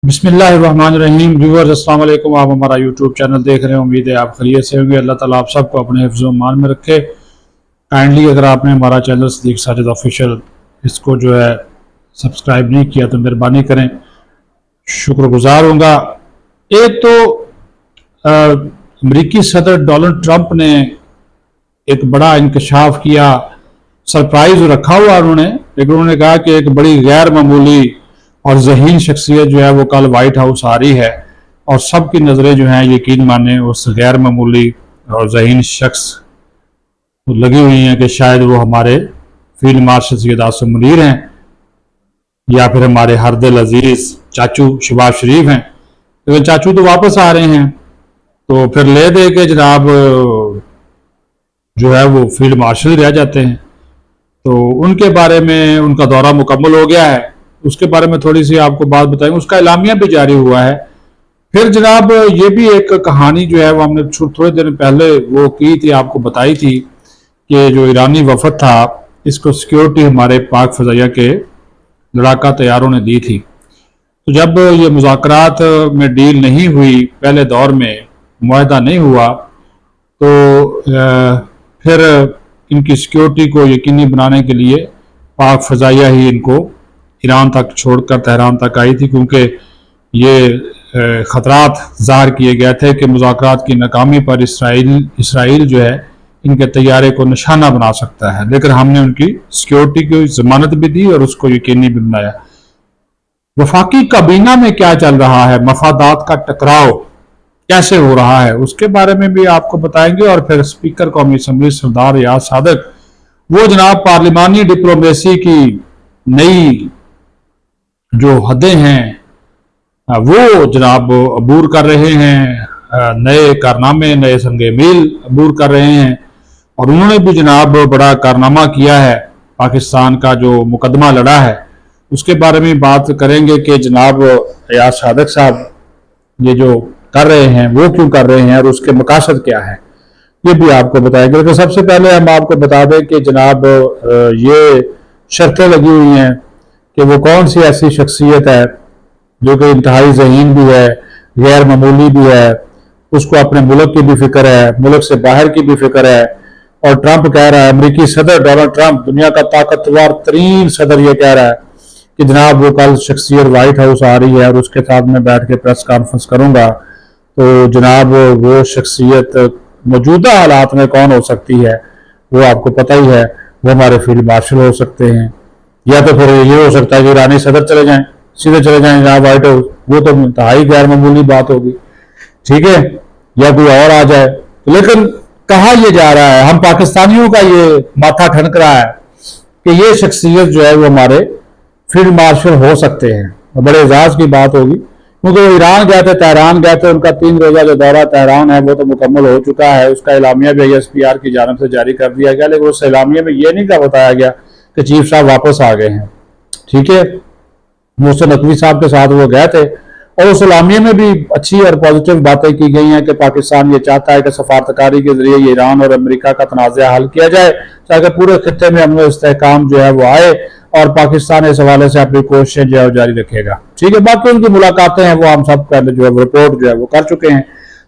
बिस्मिल्लाहिर्रहमानिर्रहीम। व्यूअर्स अस्सलाम वालेकुम। आप हमारा यूट्यूब चैनल देख रहे हैं, उम्मीद है आप खैरियत से होंगे। अल्लाह ताला आप सबको अपने हिफ्ज़ व मान में रखे। काइंडली अगर आपने हमारा चैनल सिद्दीक साजिद ऑफिशियल इसको जो है सब्सक्राइब नहीं किया तो मेहरबानी करें, शुक्रगुजार होगा। एक तो अमरीकी सदर डोनाल्ड ट्रंप ने एक बड़ा इंकशाफ किया, सरप्राइज रखा हुआ उन्होंने, लेकिन उन्होंने कहा कि एक बड़ी गैर मामूली और ज़हीन शख्सियत जो है वो कल वाइट हाउस आ रही है और सबकी नज़रें जो हैं यकीन माने उस गैर मामूली और ज़हीन शख्स को लगी हुई हैं कि शायद वो हमारे फील्ड मार्शल सैयद आसिम मुनीर हैं या फिर हमारे हरदिल अजीज चाचू शहबाज शरीफ हैं। लेकिन चाचू तो वापस आ रहे हैं, तो फिर ले दे के जनाब जो है वो फील्ड मार्शल रह जाते हैं। तो उनके बारे में उनका दौरा मुकम्मल हो गया है, उसके बारे में थोड़ी सी आपको बात बताएंगे। उसका एलामिया भी जारी हुआ है। फिर जनाब ये भी एक कहानी जो है वो हमने थोड़े दिन पहले वो की थी, आपको बताई थी कि जो ईरानी वफद था इसको सिक्योरिटी हमारे पाक फजाइया के लड़ाका तैयारों ने दी थी। तो जब ये मुज़ाकरात में डील नहीं हुई, पहले दौर में मुआहदा नहीं हुआ, तो फिर इनकी सिक्योरिटी को यकीनी बनाने के लिए पाक फजाइया ही इनको ईरान तक छोड़कर तेहरान तक आई थी, क्योंकि ये ख़तरात ज़ाहिर किए गए थे कि मुज़ाकरात की नाकामी पर इसराइल जो है इनके तैयारे को निशाना बना सकता है। लेकिन हमने उनकी सिक्योरिटी की ज़मानत भी दी और उसको यकीनी भी बनाया। वफाकी काबीना में क्या चल रहा है, मफादात का टकराव कैसे हो रहा है, उसके बारे में भी आपको बताएंगे। और फिर स्पीकर कौमी असम्बली सरदार रियाज सादक वो जनाब पार्लिमानी डिप्लोमेसी की नई जो हदें हैं वो जनाब अबूर कर रहे हैं, नए कारनामे, नए संगे मील अबूर कर रहे हैं। और उन्होंने भी जनाब बड़ा कारनामा किया है, पाकिस्तान का जो मुकदमा लड़ा है उसके बारे में बात करेंगे कि जनाब रियाज सादक साहब ये जो कर रहे हैं वो क्यों कर रहे हैं और उसके मकासद क्या है, ये भी आपको बताएंगे। लेकिन सबसे पहले हम आपको बता दें कि जनाब ये शर्तें लगी हुई हैं कि वो कौन सी ऐसी शख्सियत है जो कि इंतहाई ज़हीन भी है, गैर मामूली भी है, उसको अपने मुल्क की भी फिक्र है, मुल्क से बाहर की भी फिक्र है। और ट्रंप कह रहा है, अमरीकी सदर डोनाल्ड ट्रंप दुनिया का ताकतवर तरीन सदर ये कह रहा है कि जनाब वो कल शख्सियत वाइट हाउस आ रही है और उसके साथ में बैठ के प्रेस कॉन्फ्रेंस करूंगा। तो जनाब वो शख्सियत मौजूदा हालात में कौन हो सकती है वो आपको पता ही है, वो हमारे फील्ड मार्शल हो सकते हैं, या तो फिर ये हो सकता है कि ईरानी सदर चले जाएं, सीधे चले जाएं जनाब वाइट हाउस, वो तो इंतहाई गैर मामूली बात होगी, ठीक है, या कोई और आ जाए। लेकिन कहा यह जा रहा है, हम पाकिस्तानियों का ये माथा ठनक रहा है कि ये शख्सियत जो है वो हमारे फील्ड मार्शल हो सकते हैं। बड़े एजाज की बात होगी, क्योंकि वो ईरान गए थे, तेहरान गए थे, उनका 3 रोजा जो दौरा तेहरान है वो तो मुकम्मल हो चुका है। उसका एलामिया भी ISPR की जानब से जारी कर दिया गया, लेकिन उस एलामिया में ये नहीं का बताया गया कि चीफ साहब वापस आ गए हैं, ठीक है। मोहसिन नकवी साहब के साथ वो गए थे और उस एलामिया में भी अच्छी और पॉजिटिव बातें की गई हैं कि पाकिस्तान ये चाहता है कि सफारतकारी के जरिए ईरान और अमेरिका का तनाज़ा हल किया जाए ताकि पूरे खत्ते में अमन इस्तेहकाम जो है वो आए, और पाकिस्तान इस हवाले से अपनी कोशिशें जो है जारी रखेगा, ठीक है। बाकी उनकी मुलाकातें हैं वो हम सब पहले जो है रिपोर्ट जो है वो कर चुके हैं।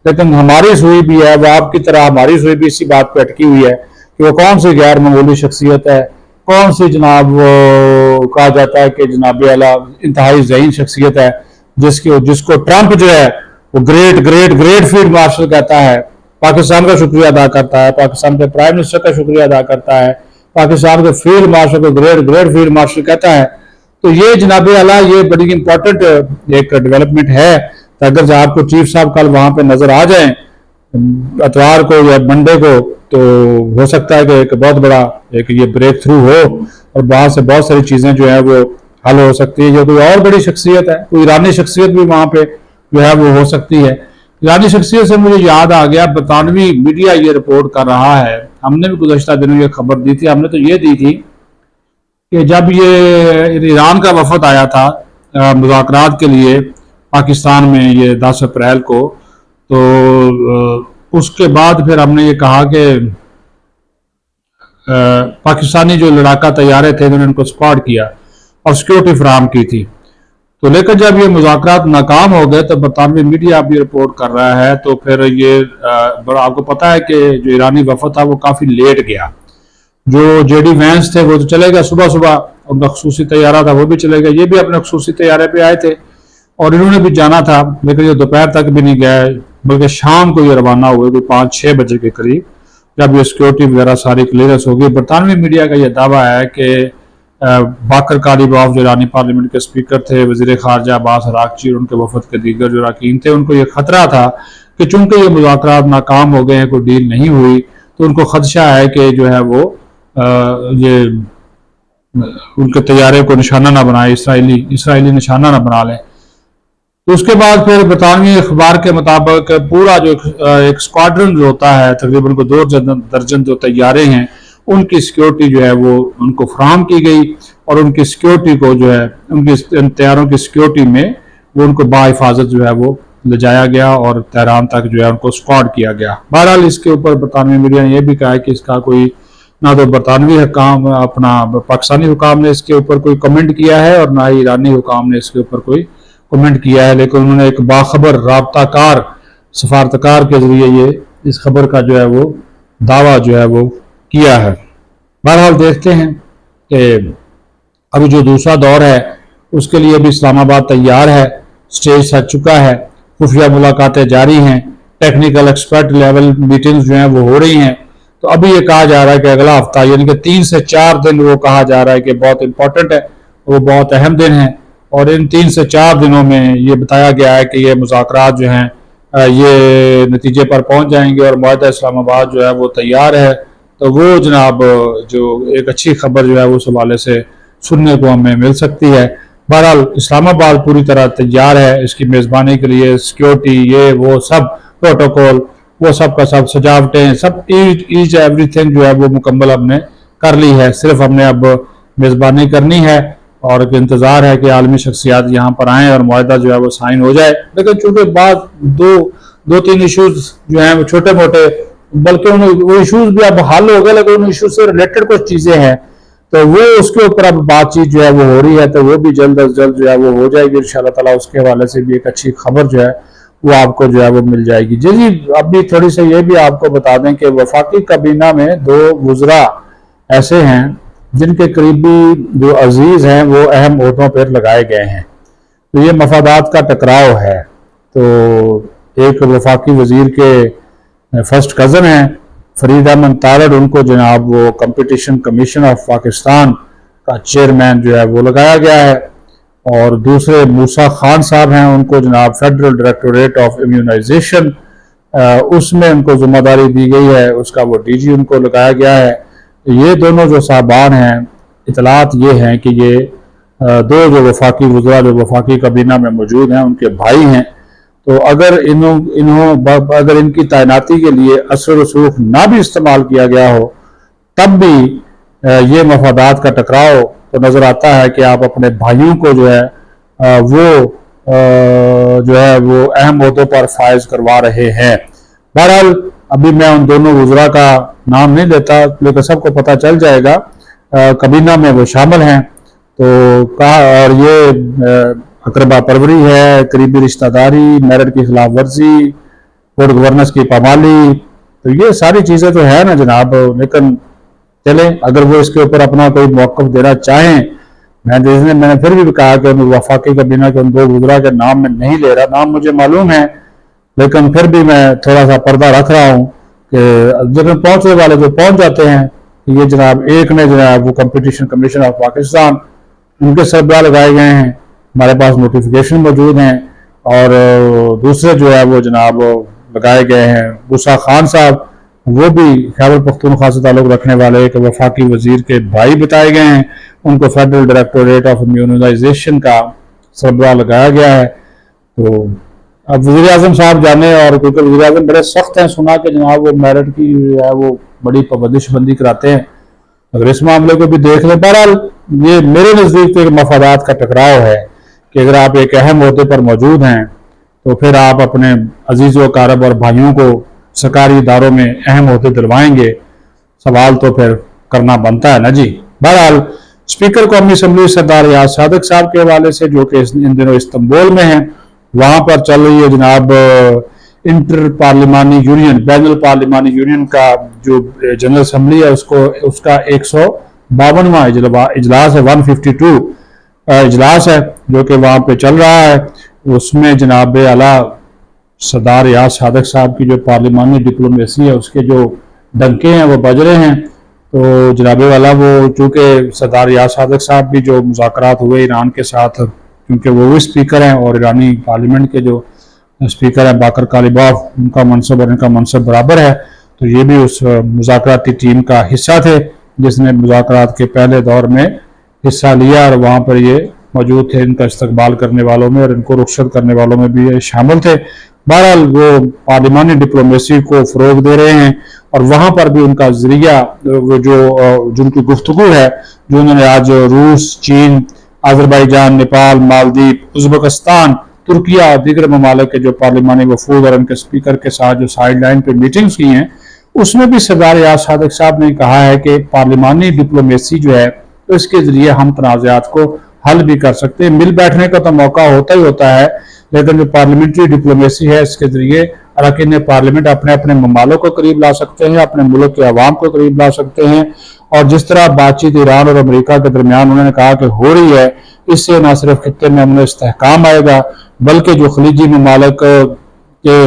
लेकिन हमारी सुई भी है वो आपकी तरह, हमारी सुई भी इसी बात पर अटकी हुई है कि वो कौन सी गैर मामूली शख्सियत है, कौन सी जनाब वो कहा जाता है कि जनाब आला इंतहाई ज़हीन शख्सियत है जिसको ट्रंप जो है वो great great great field marshal कहता है, पाकिस्तान का शुक्रिया अदा करता है, पाकिस्तान के प्राइम मिनिस्टर का शुक्रिया अदा करता है, पाकिस्तान के फील्ड मार्शल को ग्रेट ग्रेट फील्ड मार्शल कहता है। तो ये जनाब आला ये बड़ी इंपॉर्टेंट एक डेवलपमेंट है। तो अगर आपको चीफ साहब कल वहां पे नजर आ जाए इतवार को या मंडे को, तो हो सकता है कि एक बहुत बड़ा एक ये ब्रेक थ्रू हो और वहां से बहुत सारी चीजें जो है वो हल हो सकती है। जो कोई और बड़ी शख्सियत है, कोई ईरानी शख्सियत भी वहां पे जो है वो हो सकती है। ईरानी शख्सियत से मुझे याद आ गया, बरतानवी मीडिया ये रिपोर्ट कर रहा है, हमने भी गुज़श्ता दिनों ये खबर दी थी, हमने तो ये दी थी कि जब ये ईरान का वफद आया था मुज़ाकरात के लिए पाकिस्तान में ये 10 अप्रैल को, तो उसके बाद फिर हमने ये कहा कि पाकिस्तानी जो लड़ाका तैयारे थे उन्होंने उनको स्पॉट किया और सिक्योरिटी फराहम की थी। تو لیکن جب یہ مذاکرات ناکام ہو گئے تو برطانوی میڈیا بھی رپورٹ کر رہا ہے، تو پھر یہ آپ کو پتا ہے کہ جو ایرانی وفد تھا وہ کافی لیٹ گیا. جو جے ڈی وینس تھے وہ تو چلے گئے صبح صبح، ان کا خصوصی طیارہ تھا وہ بھی چلے گئے، یہ بھی اپنے خصوصی طیارے پہ آئے تھے اور انہوں نے بھی جانا تھا، لیکن یہ دوپہر تک بھی نہیں گئے، بلکہ شام کو یہ روانہ ہوئے کوئی 5-6 بجے کے قریب، جب یہ سیکورٹی وغیرہ ساری کلیئرنس ہوگی. برطانوی میڈیا کا یہ دعویٰ ہے کہ باقر کالیباف جو ایرانی پارلیمنٹ کے اسپیکر تھے، وزیر خارجہ عباس عراقچی اور ان کے وفد کے دیگر جو اراکین تھے، ان کو یہ خطرہ تھا کہ چونکہ یہ مذاکرات ناکام ہو گئے ہیں، کوئی ڈیل نہیں ہوئی، تو ان کو خدشہ ہے کہ جو ہے وہ یہ ان کے طیارے کو نشانہ نہ بنائے، اسرائیلی نشانہ نہ بنا لیں. تو اس کے بعد پھر برطانوی اخبار کے مطابق پورا جو ایک اسکواڈرن جو ہوتا ہے، تقریباً کو 2 درجن جو طیارے ہیں، ان کی سیکیورٹی جو ہے وہ ان کو فراہم کی گئی اور ان کی سیکیورٹی کو جو ہے ان طیاروں کی سیکیورٹی میں وہ ان کو بحفاظت جو ہے وہ لے جایا گیا اور تہران تک جو ہے ان کو اسکواڈ کیا گیا. بہرحال اس کے اوپر برطانوی میڈیا نے یہ بھی کہا ہے کہ اس کا کوئی نہ تو برطانوی حکام اپنا پاکستانی حکام نے اس کے اوپر کوئی کمنٹ کیا ہے اور نہ ہی ایرانی حکام نے اس کے اوپر کوئی کمنٹ کیا ہے، لیکن انہوں نے ایک باخبر رابطہ کار سفارتکار کے ذریعے یہ اس خبر کا جو ہے وہ دعویٰ جو ہے وہ کیا ہے. بہرحال دیکھتے ہیں کہ ابھی جو دوسرا دور ہے اس کے لیے بھی اسلام آباد تیار ہے، سٹیج سج چکا ہے، خفیہ ملاقاتیں جاری ہیں، ٹیکنیکل ایکسپرٹ لیول میٹنگز جو ہیں وہ ہو رہی ہیں. تو ابھی یہ کہا جا رہا ہے کہ اگلا ہفتہ یعنی کہ 3 سے 4 دن وہ کہا جا رہا ہے کہ بہت امپورٹنٹ ہے، وہ بہت اہم دن ہیں، اور ان 3 سے 4 دنوں میں یہ بتایا گیا ہے کہ یہ مذاکرات جو ہیں یہ نتیجے پر پہنچ جائیں گے اور معاہدہ اسلام آباد جو ہے وہ تیار ہے. تو وہ جناب جو ایک اچھی خبر جو ہے اس حوالے سے سننے کو ہمیں مل سکتی ہے. بہرحال اسلام آباد پوری طرح تیار ہے اس کی میزبانی کے لیے، سیکیورٹی یہ وہ سب پروٹوکول وہ سب کا سب سجاوٹیں سب ایچ ایوری تھنگ جو ہے وہ مکمل ہم نے کر لی ہے، صرف ہم نے اب میزبانی کرنی ہے اور انتظار ہے کہ عالمی شخصیات یہاں پر آئیں اور معاہدہ جو ہے وہ سائن ہو جائے. لیکن چونکہ بعض 2-3 ایشوز جو ہیں وہ چھوٹے موٹے، بلکہ وہ ایشوز بھی اب حل ہو گئے، لیکن ان ایشوز سے ریلیٹڈ کچھ چیزیں ہیں تو وہ اس کے اوپر اب بات چیت جو ہے وہ ہو رہی ہے، تو وہ بھی جلد از جلد جو ہے وہ ہو جائے گی انشاءاللہ تعالیٰ. اس کے حوالے سے بھی ایک اچھی خبر جو ہے وہ آپ کو جو ہے وہ مل جائے گی. جی اب بھی تھوڑی سے یہ بھی آپ کو بتا دیں کہ وفاقی کابینہ میں 2 وزراء ایسے ہیں جن کے قریبی جو عزیز ہیں وہ اہم عہدوں پر لگائے گئے ہیں. تو یہ مفادات کا ٹکراؤ ہے. تو ایک وفاقی وزیر کے فرسٹ کزن ہیں فرید احمد تارڑ، ان کو جناب وہ کمپٹیشن کمیشن آف پاکستان کا چیئرمین جو ہے وہ لگایا گیا ہے، اور دوسرے موسیٰ خان صاحب ہیں، ان کو جناب فیڈرل ڈائریکٹوریٹ آف امیونائزیشن اس میں ان کو ذمہ داری دی گئی ہے، اس کا وہ ڈی جی ان کو لگایا گیا ہے. یہ دونوں جو صاحبان ہیں، اطلاعات یہ ہیں کہ یہ 2 جو وفاقی وزراء جو وفاقی کابینہ میں موجود ہیں ان کے بھائی ہیں. تو اگر اگر ان کی تعیناتی کے لیے اثر و رسوخ نہ بھی استعمال کیا گیا ہو تب بھی یہ مفادات کا ٹکراؤ تو نظر آتا ہے کہ آپ اپنے بھائیوں کو جو ہے وہ اہم عہدوں پر فائز کروا رہے ہیں. بہرحال ابھی میں ان دونوں وزراء کا نام نہیں لیتا، لیکن سب کو پتہ چل جائے گا، کابینہ میں وہ شامل ہیں. تو اور یہ اقربا پروری ہے، قریبی رشتہ داری، میرٹ کی خلاف ورزی، گڈ گورننس کی پامالی، تو یہ ساری چیزیں تو ہے نا جناب. لیکن چلیں اگر وہ اس کے اوپر اپنا کوئی موقف دینا چاہیں، میں نے پھر بھی کہا کہ وفاقی کابینہ کے ان 2 وزراء کے نام میں نہیں لے رہا، نام مجھے معلوم ہے، لیکن پھر بھی میں تھوڑا سا پردہ رکھ رہا ہوں کہ جب پہنچنے والے جو پہنچ جاتے ہیں، یہ جناب ایک نے جناب وہ کمپٹیشن کمیشن آف پاکستان ان کے سربراہ لگائے گئے ہیں، ہمارے پاس نوٹیفیکیشن موجود ہیں، اور دوسرے جو ہے وہ جناب لگائے گئے ہیں موسیٰ خان صاحب، وہ بھی خیبر پختونخوا سے تعلق رکھنے والے ایک وفاقی وزیر کے بھائی بتائے گئے ہیں، ان کو فیڈرل ڈائریکٹوریٹ آف امیونائزیشن کا سربراہ لگایا گیا ہے. تو اب وزیر اعظم صاحب جانے، اور کیونکہ وزیر اعظم بڑے سخت ہیں، سنا کہ جناب وہ میرٹ کی ہے وہ بڑی پابندش بندی کراتے ہیں، اگر اس معاملے کو بھی دیکھ لیں. بہرحال یہ میرے نزدیک ایک مفادات کا ٹکراؤ ہے کہ اگر آپ ایک اہم عہدے پر موجود ہیں تو پھر آپ اپنے عزیز و اقارب اور بھائیوں کو سرکاری اداروں میں اہم عہدے دلوائیں گے، سوال تو پھر کرنا بنتا ہے نا جی. بہرحال स्पीकर कौमी असम्बली सरदार रियाज सादिक साहब के हवाले से, जो कि इन दिनों इस्तांबुल में हैं, वहाँ पर चल रही है जनाब इंटर पार्लिमानी यूनियन, बैनुल पार्लिमानी यूनियन का जो जनरल असम्बली है उसका 152वां इजलास है, 152 इजलास है जो कि वहाँ पे चल रहा है। उसमें जनाब आला सरदार रियाज सादिक साहब की जो पार्लिमानी डिप्लोमेसी है उसके जो डंके हैं वो बज रहे हैं। तो जनाब वाला वो चूँकि सरदार रियाज सादिक साहब भी जो मुज़ाकरात हुए ईरान के साथ, क्योंकि वो भी स्पीकर हैं और ईरानी पार्लियामेंट के जो स्पीकर हैं बाकर कालिबाफ, उनका मनसब और इनका मनसब बराबर है, तो ये भी उस मुज़ाकराती टीम का हिस्सा थे जिसने मुज़ाकरात के पहले दौर में हिस्सा लिया और वहाँ पर ये मौजूद थे। इनका इस्तकबाल करने वालों में और इनको रुखसत करने वालों में भी ये शामिल थे। बहरहाल वो पार्लिमानी डिप्लोमेसी को फ़रोग दे रहे हैं और वहाँ पर भी उनका ज़रिया जो उनकी गुफ्तगू है, जो उन्होंने आज रूस, चीन, अज़रबैजान, नेपाल, मालदीव, उज़्बेकिस्तान, तुर्किया और दीगर ममालिक के जो पार्लिमानी वफूद और उनके स्पीकर के साथ जो साइड लाइन पर मीटिंग्स की हैं, उसमें भी सरदार रियाज सादिक साहब ने कहा है कि पार्लिमानी डिप्लोमेसी जो है तो इसके ज़रिए हम तनाज़ात को हल भी कर सकते हैं। मिल बैठने का तो मौका होता ही होता है, लेकिन जो पार्लियामेंट्री डिप्लोमेसी है इसके ज़रिए अरकान पार्लियामेंट अपने अपने ममालिक को करीब ला सकते हैं, अपने मुल्क के अवाम को करीब ला सकते हैं। और जिस तरह बातचीत ईरान और अमेरिका के दरमियान उन्होंने कहा कि हो रही है, इससे न सिर्फ खित्ते में अमन इस्तेहकाम आएगा बल्कि जो खलीजी ममालिक के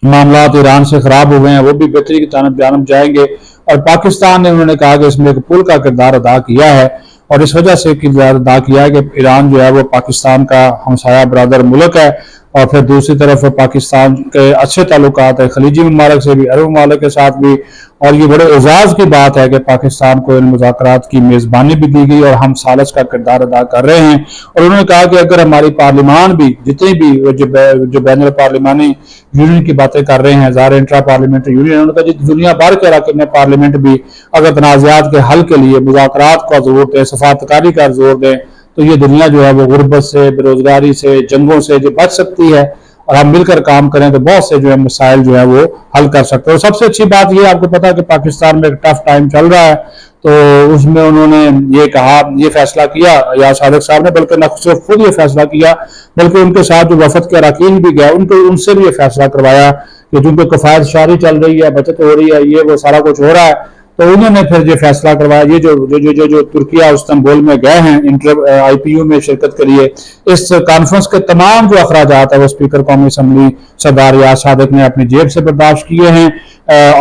मामलात ईरान से ख़राब हुए हैं वो भी बेहतरी की जानब जाएंगे। और पाकिस्तान ने उन्होंने कहा कि इसमें एक पुल का किरदार अदा किया है और इस वजह से किरदार अदा किया है कि ईरान जो है वो पाकिस्तान का हमसाया बरादर मुल्क है और फिर दूसरी तरफ पाकिस्तान के अच्छे ताल्लुकात है खलीजी ममालिक से भी, अरब ममालिक के साथ भी। और ये बड़े एजाज़ की बात है कि पाकिस्तान को इन मुज़ाकरात की मेज़बानी भी दी गई और हम सालस का किरदार अदा कर रहे हैं। और उन्होंने कहा कि अगर हमारी पार्लियामान भी जितनी भी जो बैनुल पार्लिमानी यूनियन की बातें कर रहे हैं, ज़ाहिर इंट्रा पार्लियामेंट्री यूनियन, उन्होंने कहा दुनिया भर के अरकान पार्लियामेंट भी अगर तनाज़ात के हल के लिए मुज़ाकरात का जोर दें, सफारतकारी का जोर दें, तो ये दुनिया जो है वो गुर्बत से, बेरोजगारी से, जंगों से जो बच सकती है और हम मिलकर काम करें तो बहुत से जो है मसाइल जो है वो हल कर सकते हैं। और सबसे अच्छी बात ये आपको पता है कि पाकिस्तान में एक टफ टाइम चल रहा है, तो उसमें उन्होंने ये कहा, ये फैसला किया रियाज सादिक साहब ने, बल्कि न सिर्फ खुद ये फैसला किया बल्कि उनके साथ जो वफद के अरकान भी गए उनसे भी ये फैसला करवाया कि चूंकि कफायत शारी चल रही है, बचत हो रही है, ये वो सारा कुछ हो रहा है, तो उन्होंने फिर ये फैसला करवाया। ये जो तुर्किया इस्तांबुल में गए हैं इंटर IPU में शिरकत के लिए, इस कॉन्फ्रेंस के तमाम जो अखराजात है वो स्पीकर कौमी असम्बली सरदार रियाज सादिक ने अपनी जेब से बर्दाश्त किए हैं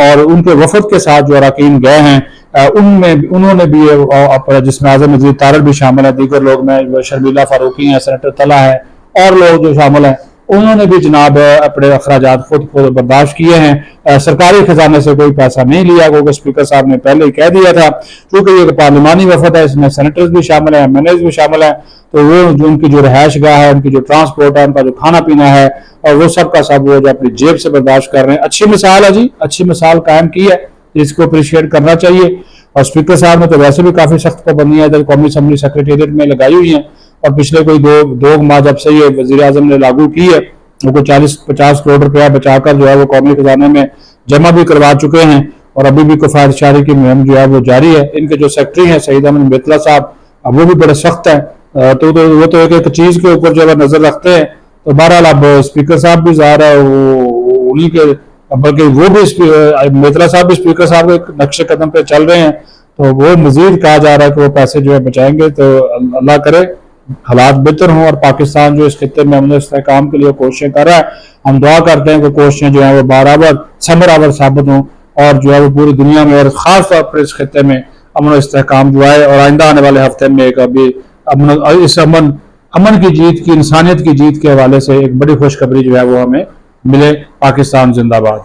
और उनके वफद के साथ जो अरकान गए हैं उनमें उन्होंने भी, जिसमें आज़म मजीद तारड़ भी शामिल है, दीगर लोग में शर्मिला फारूकी हैं, सेनेटर तला है और लोग जो शामिल हैं, उन्होंने भी जनाब अपने अखराजात खुद बर्दाश्त किए हैं। सरकारी खजाने से कोई पैसा नहीं लिया, क्योंकि स्पीकर साहब ने पहले ही कह दिया था क्योंकि ये पार्लिमानी वफद है, इसमें सेनेटर्स भी शामिल हैं, MNAs भी शामिल हैं, तो वो जो उनकी जो रहायश गाह है, उनकी जो ट्रांसपोर्ट है, उनका जो खाना पीना है और वो सब का सब वो जो अपनी जेब से बर्दाश्त कर रहे हैं। अच्छी मिसाल है जी, अच्छी मिसाल कायम की है, इसको अप्रिशिएट करना चाहिए। और स्पीकर साहब ने तो वैसे भी काफ़ी सख्त पाबंदियाँ इधर कौमी असम्बली सेक्रेटेरिएट में लगाई हुई हैं और पिछले कोई दो माह जब से ये वज़ीर आज़म ने लागू की है, वो कोई 40-50 करोड़ रुपया बचाकर जो है वो कौमी खजाने में जमा भी करवा चुके हैं और अभी भी कफायत शारी की मुहिम जो है वो जारी है। इनके जो सेक्रेटरी हैं सईद अहमद बेतला साहब, अब वो भी बड़े सख्त हैं, तो वो तो एक चीज़ के ऊपर जो है नज़र रखते हैं। तो बहरहाल अब स्पीकर साहब भी ज़ाहिर है उन्हीं के, बल्कि वो भी बेतला साहब भी स्पीकर साहब के नक्शे कदम पे चल रहे हैं, तो वो मजीद कहा जा रहा है कि वो पैसे जो है बचाएंगे। तो अल्लाह करे हालात बेहतर हों और पाकिस्तान जो इस खित्ते में अमन इस्तेहकाम के लिए कोशिशें कर रहा है, हम दुआ करते हैं कि कोशिशें जो है वो बराबर समरावर साबित हों और जो है वो पूरी दुनिया में और ख़ास तौर पर इस खित्ते में अमन इस्तेहकाम जो आए और आइंदा आने वाले हफ्ते में एक अभी इस अमन की जीत की, इंसानियत की जीत के हवाले से एक बड़ी खुशखबरी जो है वो हमें मिले। पाकिस्तान जिंदाबाद।